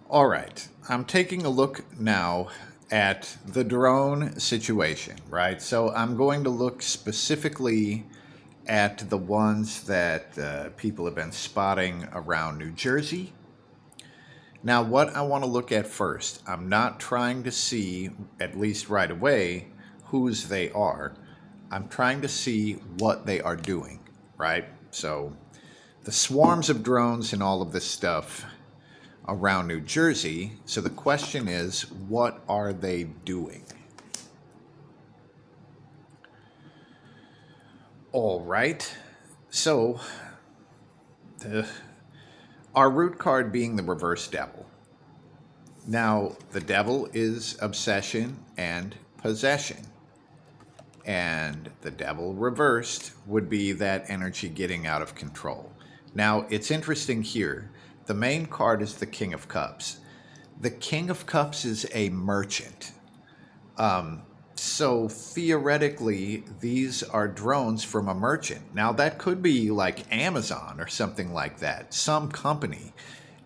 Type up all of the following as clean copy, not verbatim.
All right. I'm taking a look now at the drone situation, right? So I'm going to look specifically at the ones that people have been spotting around New Jersey. Now, what I want to look at first, I'm not trying to see, at least right away, whose they are. I'm trying to see what they are doing, right? So the swarms of drones and all of this stuff around New Jersey. So the question is, what are they doing? All right. So the, our root card being the reverse devil. Now, the devil is obsession and possession. And the devil reversed would be that energy getting out of control. Now, it's interesting here. The main card is the King of Cups. The King of Cups is a merchant. So theoretically, these are drones from a merchant. Now, that could be like Amazon or something like that, some company.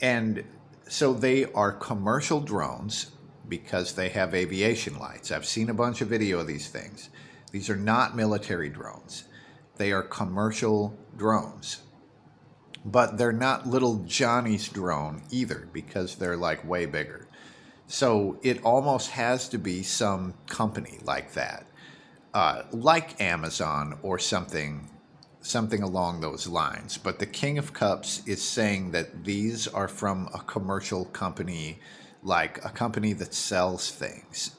And so they are commercial drones because they have aviation lights. I've seen a bunch of video of these things. These are not military drones, they are commercial drones. But they're not little Johnny's drone either because they're like way bigger. So it almost has to be some company like that, like Amazon or something along those lines. But the King of Cups is saying that these are from a commercial company, like a company that sells things.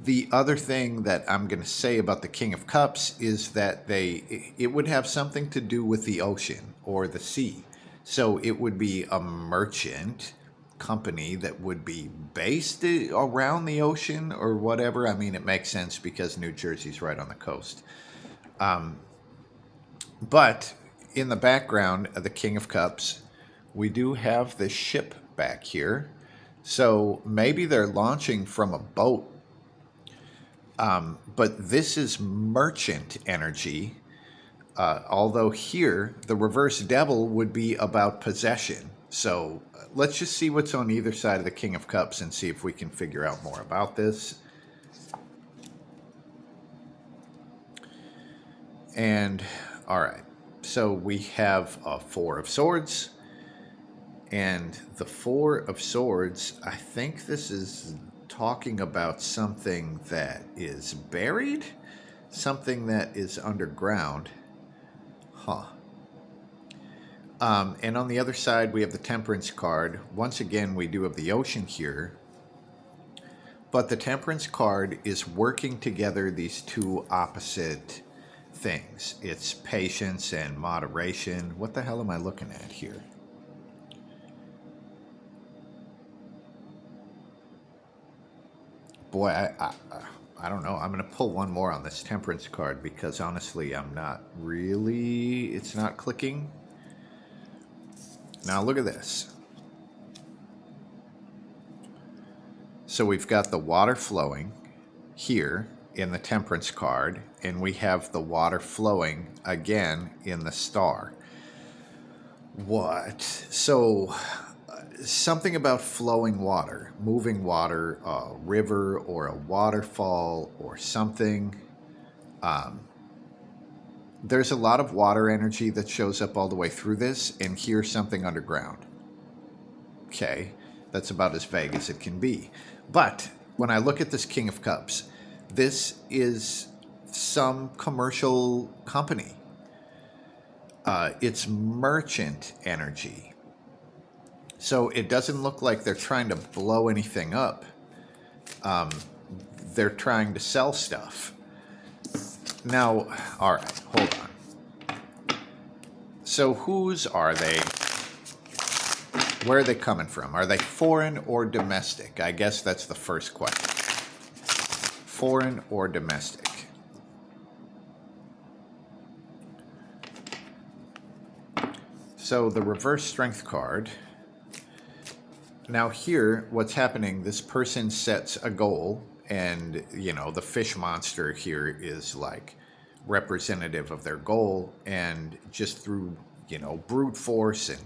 The other thing that I'm going to say about the King of Cups is that it would have something to do with the ocean or the sea. So it would be a merchant company that would be based around the ocean or whatever. I mean, it makes sense because New Jersey's right on the coast. But in the background of the King of Cups, we do have this ship back here. So maybe they're launching from a boat. But this is merchant energy. Although here, the reverse devil would be about possession. So let's just see what's on either side of the King of Cups and see if we can figure out more about this. And all right, so we have a Four of Swords. And the Four of Swords, I think this is talking about something that is buried, something that is underground. Huh. And on the other side, we have the Temperance card. Once again, we do have the ocean here. But the Temperance card is working together these two opposite things. It's patience and moderation. What the hell am I looking at here? Boy, I don't know. I'm going to pull one more on this Temperance card because honestly, I'm not really. It's not clicking. Now look at this. So we've got the water flowing here in the Temperance card, and we have the water flowing again in the Star. What? So something about flowing water, moving water, a river or a waterfall or something. There's a lot of water energy that shows up all the way through this, and here's something underground. Okay, that's about as vague as it can be. But when I look at this King of Cups, this is some commercial company. It's merchant energy. So it doesn't look like they're trying to blow anything up. They're trying to sell stuff. Now, all right, hold on. So whose are they? Where are they coming from? Are they foreign or domestic? I guess that's the first question. Foreign or domestic? So the reverse strength card. Now here, what's happening, this person sets a goal, and, the fish monster here is like representative of their goal, and just through, brute force and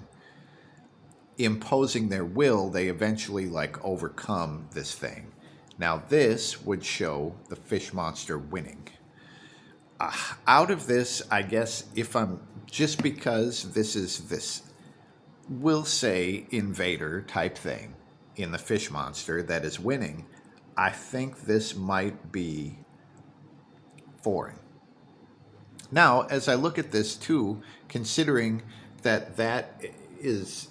imposing their will, they eventually like overcome this thing. Now, this would show the fish monster winning. Out of this, I guess, if I'm just because this is this, we'll say, invader type thing in the fish monster that is winning, I think this might be foreign. Now, as I look at this too, considering that this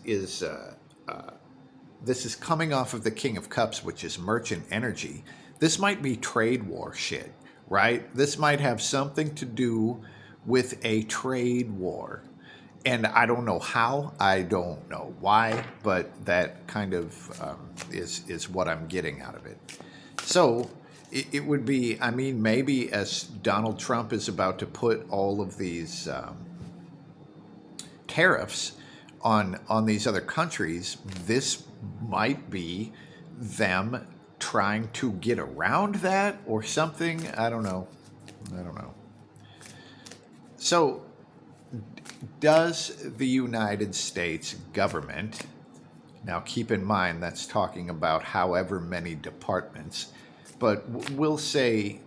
is coming off of the King of Cups, which is merchant energy. This might be trade war shit, right? This might have something to do with a trade war. And I don't know how, I don't know why, but that kind of is what I'm getting out of it. So it would be, I mean, maybe as Donald Trump is about to put all of these tariffs on these other countries, this might be them trying to get around that or something. I don't know. So, does the United States government, now keep in mind that's talking about however many departments, but we'll say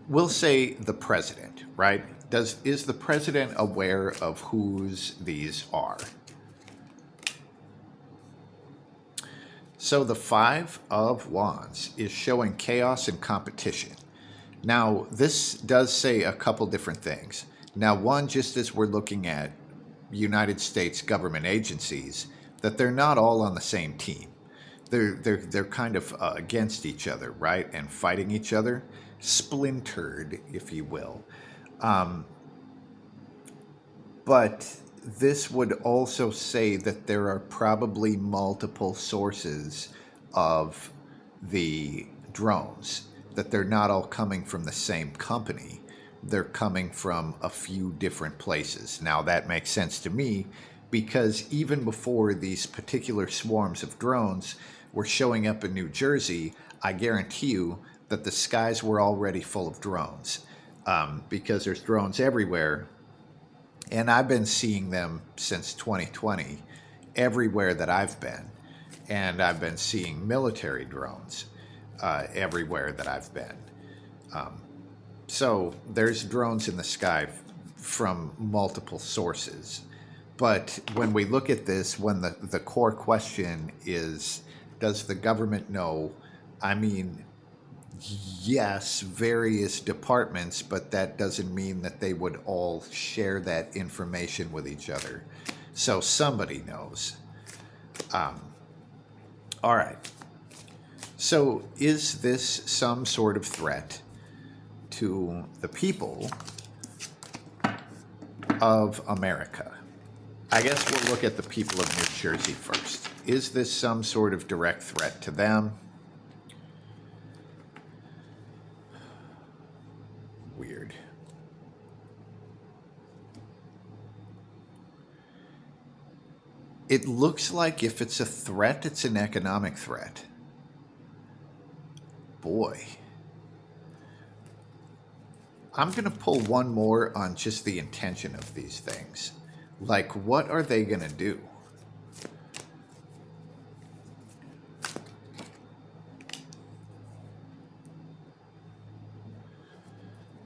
the president, right? Is the president aware of whose these are? So the Five of Wands is showing chaos and competition. Now, this does say a couple different things. Now, one, just as we're looking at United States government agencies, that they're not all on the same team. They're kind of against each other, right? And fighting each other, splintered, if you will. But this would also say that there are probably multiple sources of the drones, that they're not all coming from the same company. They're coming from a few different places. Now, that makes sense to me because even before these particular swarms of drones were showing up in New Jersey, I guarantee you that the skies were already full of drones because there's drones everywhere. And I've been seeing them since 2020 everywhere that I've been. And I've been seeing military drones everywhere that I've been. So there's drones in the sky from multiple sources. But when we look at this, when the core question is, does the government know? I mean, yes, various departments, but that doesn't mean that they would all share that information with each other. So somebody knows. All right. So is this some sort of threat to the people of America? I guess we'll look at the people of New Jersey first. Is this some sort of direct threat to them? Weird. It looks like if it's a threat, it's an economic threat. Boy. I'm going to pull one more on just the intention of these things. Like, what are they going to do?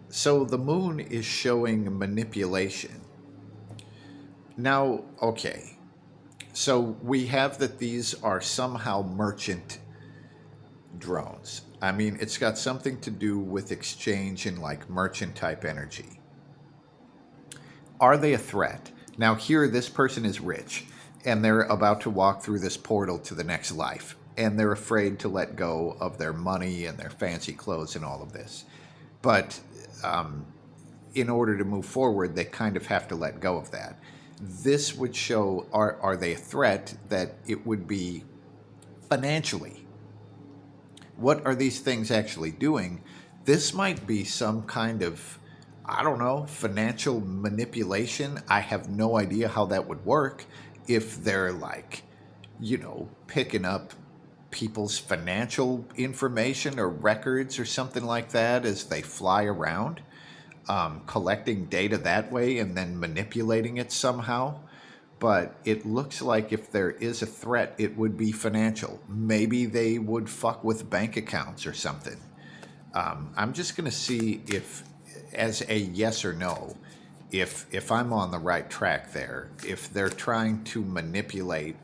So the moon is showing manipulation. Now, okay. So we have that these are somehow merchant drones. I mean, it's got something to do with exchange and like merchant type energy. Are they a threat? Now, here, this person is rich and they're about to walk through this portal to the next life. And they're afraid to let go of their money and their fancy clothes and all of this. But in order to move forward, they kind of have to let go of that. This would show, are they a threat that it would be financially? What are these things actually doing? This might be some kind of, I don't know, financial manipulation. I have no idea how that would work if they're like, picking up people's financial information or records or something like that as they fly around, collecting data that way and then manipulating it somehow. But it looks like if there is a threat, it would be financial. Maybe they would fuck with bank accounts or something. I'm just going to see if, as a yes or no, if I'm on the right track there. If they're trying to manipulate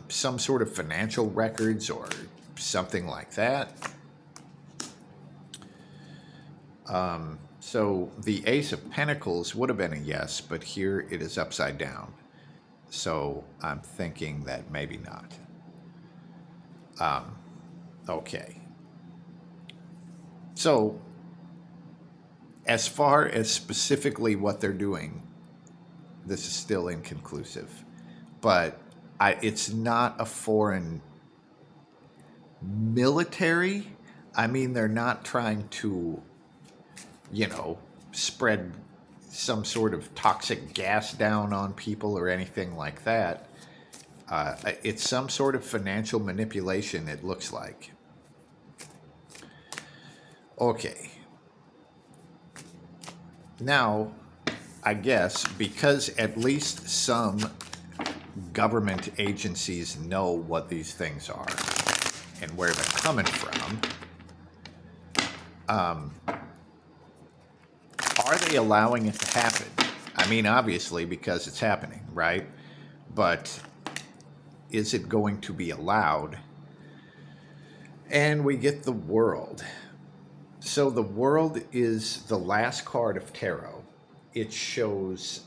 some sort of financial records or something like that. So the Ace of Pentacles would have been a yes, but here it is upside down. So I'm thinking that maybe not. Okay. So as far as specifically what they're doing, this is still inconclusive. But it's not a foreign military. I mean, they're not trying to, spread some sort of toxic gas down on people or anything like that. It's some sort of financial manipulation, it looks like. Okay. Now, I guess because at least some government agencies know what these things are and where they're coming from, are they allowing it to happen? I mean, obviously, because it's happening, right? But is it going to be allowed? And we get the World. So the World is the last card of tarot. It shows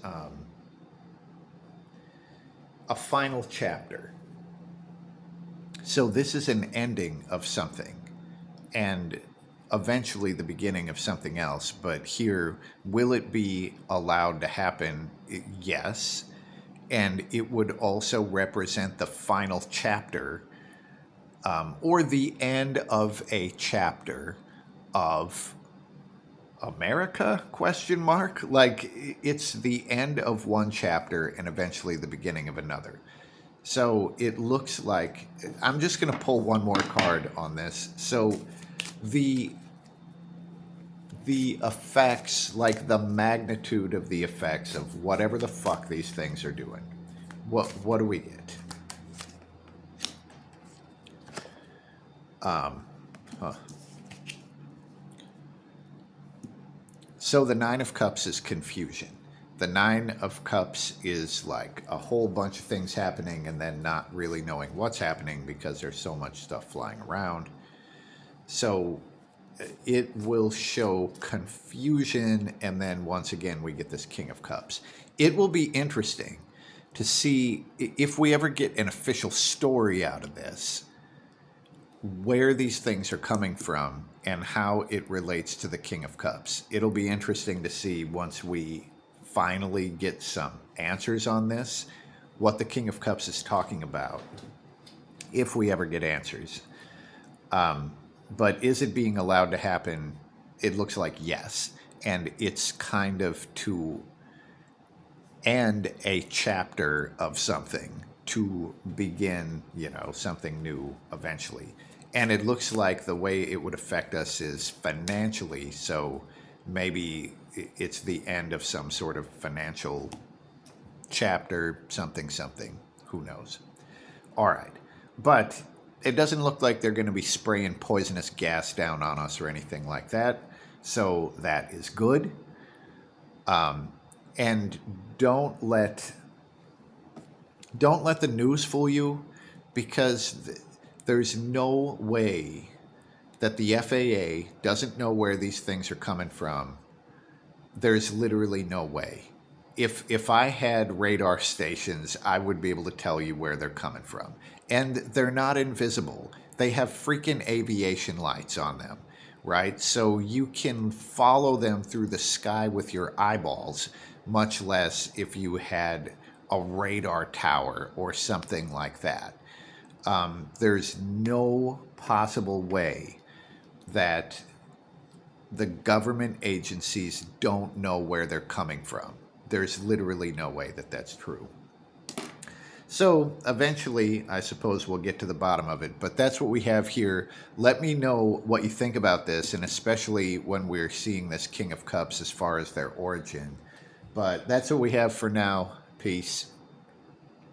a final chapter. So this is an ending of something and eventually the beginning of something else. But here, will it be allowed to happen? Yes. And it would also represent the final chapter or the end of a chapter of America, question mark? Like, it's the end of one chapter and eventually the beginning of another. So it looks like, I'm just going to pull one more card on this. So the effects, like the magnitude of the effects of whatever the fuck these things are doing, what do we get? So the Nine of Cups is confusion. The Nine of Cups is like a whole bunch of things happening and then not really knowing what's happening because there's so much stuff flying around. So it will show confusion, and then once again we get this King of Cups. It will be interesting to see if we ever get an official story out of this, where these things are coming from and how it relates to the King of Cups. It'll be interesting to see once we finally get some answers on this, what the King of Cups is talking about, if we ever get answers. But is it being allowed to happen? It looks like yes. And it's kind of to end a chapter of something to begin, something new eventually. And it looks like the way it would affect us is financially. So maybe it's the end of some sort of financial chapter, something. Who knows? All right. But it doesn't look like they're going to be spraying poisonous gas down on us or anything like that. So that is good. And don't let the news fool you, because there's no way that the FAA doesn't know where these things are coming from. There's literally no way. If I had radar stations, I would be able to tell you where they're coming from. And they're not invisible. They have freaking aviation lights on them, right? So you can follow them through the sky with your eyeballs, much less if you had a radar tower or something like that. There's no possible way that the government agencies don't know where they're coming from. There's literally no way that that's true. So eventually, I suppose we'll get to the bottom of it, but that's what we have here. Let me know what you think about this, and especially when we're seeing this King of Cups as far as their origin. But that's what we have for now. Peace.